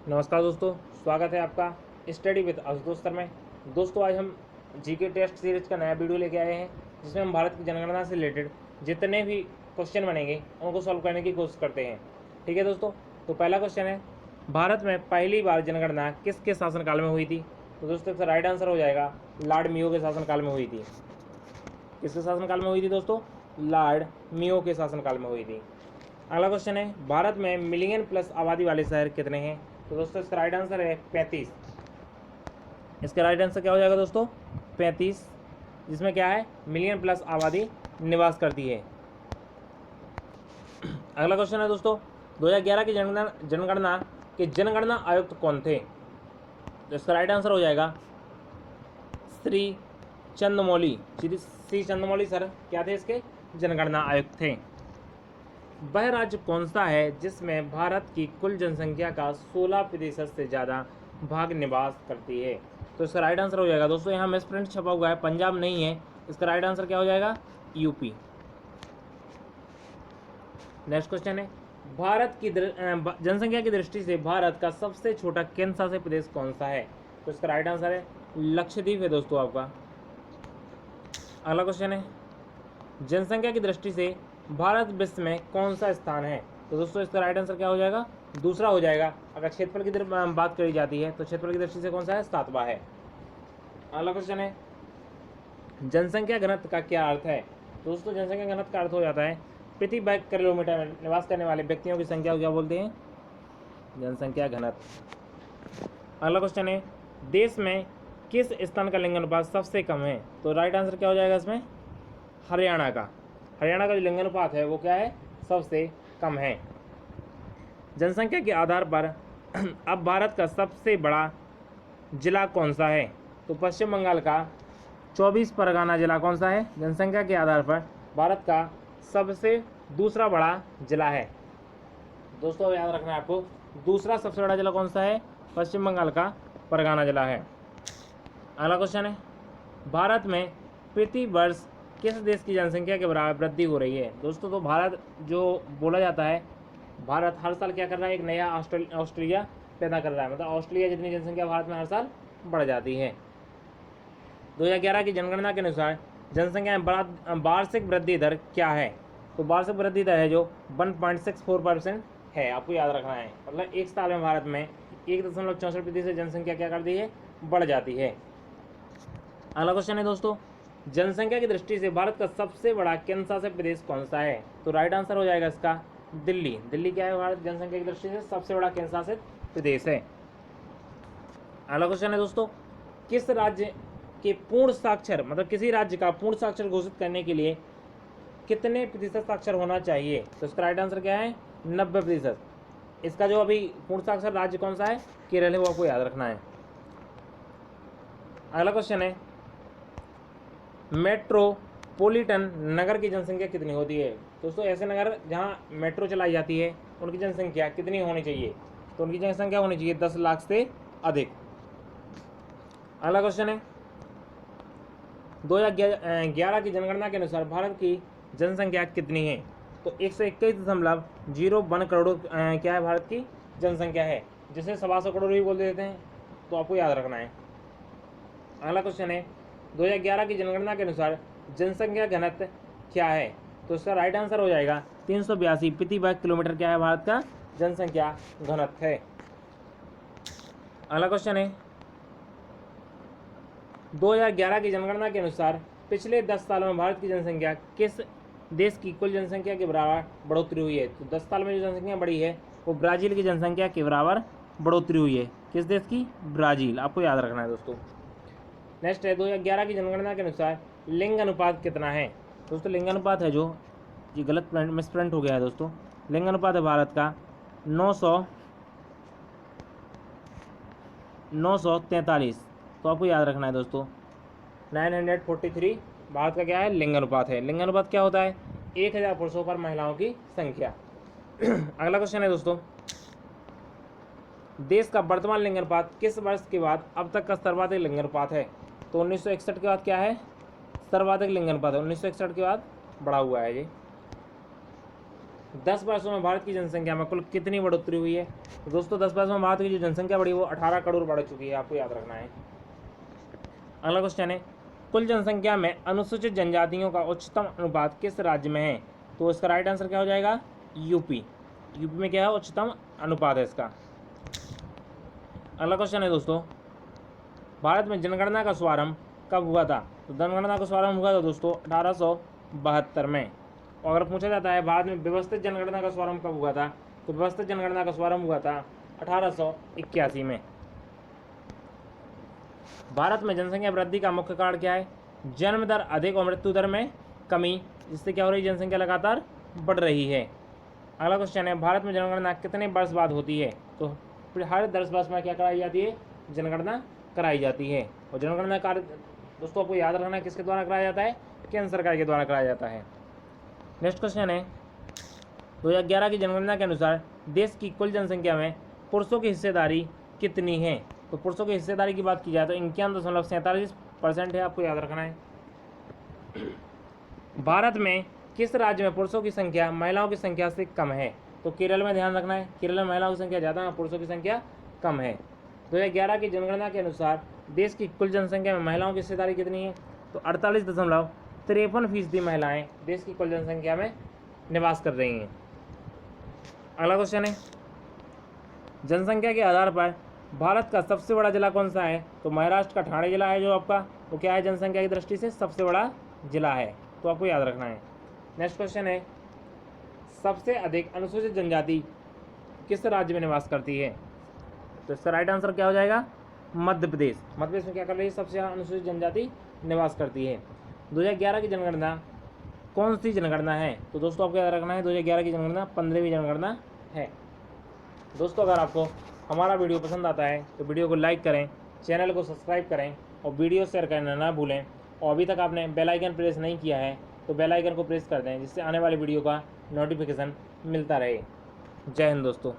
नमस्कार दोस्तों, स्वागत है आपका स्टडी विद आशुतोष सर में। दोस्तों आज हम जीके टेस्ट सीरीज का नया वीडियो लेके आए हैं, जिसमें हम भारत की जनगणना से रिलेटेड जितने भी क्वेश्चन बनेंगे उनको सॉल्व करने की कोशिश करते हैं। ठीक है दोस्तों, तो पहला क्वेश्चन है, भारत में पहली बार जनगणना किसके शासनकाल में हुई थी? तो दोस्तों इसका राइट आंसर हो जाएगा लॉर्ड मेयो के शासनकाल में हुई थी। किसके शासनकाल में हुई थी दोस्तों? लॉर्ड मेयो के शासनकाल में हुई थी। अगला क्वेश्चन है, भारत में मिलियन प्लस आबादी वाले शहर कितने हैं? तो दोस्तों इसका राइट आंसर है 35। इसका राइट आंसर क्या हो जाएगा दोस्तों? 35, जिसमें क्या है, मिलियन प्लस आबादी निवास करती है। अगला क्वेश्चन है दोस्तों, 2011 की जनगणना के जनगणना आयुक्त कौन थे? तो इसका राइट आंसर हो जाएगा श्री चंद्रमौली। श्री चंद्रमौली सर क्या थे? इसके जनगणना आयुक्त थे। वह राज्य कौन सा है जिसमें भारत की कुल जनसंख्या का 16% से ज़्यादा भाग निवास करती है? तो इसका राइट आंसर हो जाएगा दोस्तों, यहाँ मिस प्रिंट छपा हुआ है, पंजाब नहीं है। इसका राइट आंसर क्या हो जाएगा? यूपी। नेक्स्ट क्वेश्चन है, भारत की जनसंख्या की दृष्टि से भारत का सबसे छोटा केंद्र शासित प्रदेश कौन सा है? तो इसका राइट आंसर है लक्षद्वीप है दोस्तों आपका। अगला क्वेश्चन है, जनसंख्या की दृष्टि से भारत विश्व में कौन सा स्थान है? तो दोस्तों इसका राइट आंसर क्या हो जाएगा? दूसरा हो जाएगा। अगर क्षेत्रफल की बात करी जाती है तो क्षेत्रफल की दृष्टि से कौन सा है? 7वां है। अगला क्वेश्चन है, जनसंख्या घनत्व का क्या अर्थ है? तो दोस्तों जनसंख्या घनत्व का अर्थ हो जाता है प्रति वर्ग किलोमीटर में निवास करने वाले व्यक्तियों की संख्या को क्या बोलते हैं? जनसंख्या घनत्व। अगला क्वेश्चन है, देश में किस स्थान का लिंगानुपात सबसे कम है? तो राइट आंसर क्या हो जाएगा इसमें? हरियाणा का। हरियाणा का जो लिंगानुपात है वो क्या है? सबसे कम है। जनसंख्या के आधार पर अब भारत का सबसे बड़ा जिला कौन सा है? तो पश्चिम बंगाल का 24 परगना जिला कौन सा है? जनसंख्या के आधार पर भारत का सबसे दूसरा बड़ा जिला है। दोस्तों याद रखना है आपको, दूसरा सबसे बड़ा जिला कौन सा है? पश्चिम बंगाल का परगना जिला है। अगला क्वेश्चन है, भारत में प्रति वर्ष किस देश की जनसंख्या के बराबर वृद्धि हो रही है? दोस्तों तो भारत जो बोला जाता है, भारत हर साल क्या कर रहा है? एक नया ऑस्ट्रेलिया पैदा कर रहा है। मतलब ऑस्ट्रेलिया जितनी जनसंख्या भारत में हर साल बढ़ जाती है। 2011 की जनगणना के अनुसार जनसंख्या में वार्षिक वृद्धि दर क्या है? तो वार्षिक वृद्धि दर है जो 1.64% है। आपको याद रखना है, मतलब एक साल में भारत में 1.64% जनसंख्या क्या करती है? बढ़ जाती है। अगला क्वेश्चन है दोस्तों, जनसंख्या की दृष्टि से भारत का सबसे बड़ा केंद्र शासित प्रदेश कौन सा है? तो राइट आंसर हो जाएगा इसका दिल्ली। दिल्ली क्या है? भारत जनसंख्या की दृष्टि से सबसे बड़ा केंद्र शासित प्रदेश है। अगला क्वेश्चन है दोस्तों, किस राज्य के पूर्ण साक्षर, मतलब किसी राज्य का पूर्ण साक्षर घोषित करने के लिए कितने प्रतिशत साक्षर होना चाहिए? तो इसका राइट आंसर क्या है? 90%। इसका जो अभी पूर्ण साक्षर राज्य कौन सा है? केरल है, वो आपको याद रखना है। अगला क्वेश्चन है, मेट्रोपॉलिटन नगर की जनसंख्या कितनी होती है? दोस्तों ऐसे नगर जहाँ मेट्रो चलाई जाती है उनकी जनसंख्या कितनी होनी चाहिए? तो उनकी जनसंख्या होनी चाहिए 10 लाख से अधिक। अगला क्वेश्चन है, 2011 की जनगणना के अनुसार भारत की जनसंख्या कितनी है? तो 121.01 करोड़ क्या है? भारत की जनसंख्या है, जिसे 125 करोड़ भी बोल देते हैं, तो आपको याद रखना है। अगला क्वेश्चन है, 2011 की जनगणना के अनुसार जनसंख्या घनत्व क्या है? तो इसका राइट आंसर हो जाएगा 382 प्रति वर्ग किलोमीटर क्या है? भारत का जनसंख्या घनत्व है। अगला क्वेश्चन है, 2011 की जनगणना के अनुसार पिछले 10 सालों में भारत की जनसंख्या किस देश की कुल जनसंख्या के बराबर बढ़ोतरी हुई है? तो 10 साल में जो जनसंख्या बढ़ी है वो ब्राज़ील की जनसंख्या के बराबर बढ़ोतरी हुई है। किस देश की? ब्राज़ील। आपको याद रखना है दोस्तों। नेक्स्ट है, 2011 की जनगणना के अनुसार लिंग अनुपात कितना है? दोस्तों लिंग अनुपात है जो, ये गलत मिस प्रिंट हो गया है दोस्तों, लिंग अनुपात है भारत का 943। तो आपको याद रखना है दोस्तों, 943 भारत का क्या है? लिंग अनुपात है। लिंग अनुपात क्या होता है? 1000 पुरुषों पर महिलाओं की संख्या। अगला क्वेश्चन है दोस्तों, देश का वर्तमान लिंग अनुपात किस वर्ष के बाद अब तक का सर्वाधिक लिंग अनुपात है? तो 1961 के बाद क्या है? सर्वाधिक लिंग अनुपात है। 1961 के बाद बढ़ा हुआ है ये। 10 वर्षों में भारत की जनसंख्या में कुल कितनी बढ़ोतरी हुई है? तो दोस्तों 10 वर्षों में भारत की जो जनसंख्या बढ़ी वो 18 करोड़ बढ़ चुकी है, आपको याद रखना है। अगला क्वेश्चन है, कुल जनसंख्या में अनुसूचित जनजातियों का उच्चतम अनुपात किस राज्य में है? तो इसका राइट आंसर क्या हो जाएगा? यूपी। यूपी में क्या है? उच्चतम अनुपात है इसका। अगला क्वेश्चन है दोस्तों, भारत में जनगणना का शुभारंभ कब हुआ था? तो जनगणना का शुभारंभ हुआ था दोस्तों 1872 में। और अगर पूछा जाता है भारत में व्यवस्थित जनगणना का शुभारंभ कब हुआ था? तो व्यवस्थित जनगणना का शुभारंभ हुआ था 1881 में। भारत में जनसंख्या वृद्धि का मुख्य कारण क्या है? जन्म दर अधिक और मृत्यु दर में कमी, जिससे क्या हो रही है? जनसंख्या लगातार बढ़ रही है। अगला क्वेश्चन है, भारत में जनगणना कितने वर्ष बाद होती है? तो हर 10 वर्ष में क्या कराई जाती है? जनगणना कराई जाती है। और जनगणना कार्य दोस्तों आपको याद रखना है किसके द्वारा कराया जाता है? केंद्र सरकार के द्वारा कराया जाता है। नेक्स्ट क्वेश्चन है, 2011 की जनगणना के अनुसार देश की कुल जनसंख्या में पुरुषों की हिस्सेदारी कितनी है? तो पुरुषों की हिस्सेदारी की बात की जाए तो 51.47% है, आपको याद रखना है। भारत में किस राज्य में पुरुषों की संख्या महिलाओं की संख्या से कम है? तो केरल में ध्यान रखना है, केरल में महिलाओं की संख्या ज़्यादा है, पुरुषों की संख्या कम है। 2011 की जनगणना के अनुसार देश की कुल जनसंख्या में महिलाओं की हिस्सेदारी कितनी है? तो 48.53% महिलाएं देश की कुल जनसंख्या में निवास कर रही हैं। अगला क्वेश्चन है, जनसंख्या के आधार पर भारत का सबसे बड़ा जिला कौन सा है? तो महाराष्ट्र का ठाणे जिला है जो आपका, वो क्या है? जनसंख्या की दृष्टि से सबसे बड़ा जिला है, तो आपको याद रखना है। नेक्स्ट क्वेश्चन है, सबसे अधिक अनुसूचित जनजाति किस राज्य में निवास करती है? तो इसका राइट आंसर क्या हो जाएगा? मध्य प्रदेश। मध्य प्रदेश में क्या कर रही है? सबसे ज़्यादा अनुसूचित जनजाति निवास करती है। 2011 की जनगणना कौन सी जनगणना है? तो दोस्तों आपको याद रखना है 2011 की जनगणना 15वीं जनगणना है। दोस्तों अगर आपको हमारा वीडियो पसंद आता है तो वीडियो को लाइक करें, चैनल को सब्सक्राइब करें और वीडियो शेयर करना ना भूलें। और अभी तक आपने बेल आइकन प्रेस नहीं किया है तो बेल आइकन को प्रेस कर दें, जिससे आने वाली वीडियो का नोटिफिकेशन मिलता रहे। जय हिंद दोस्तों।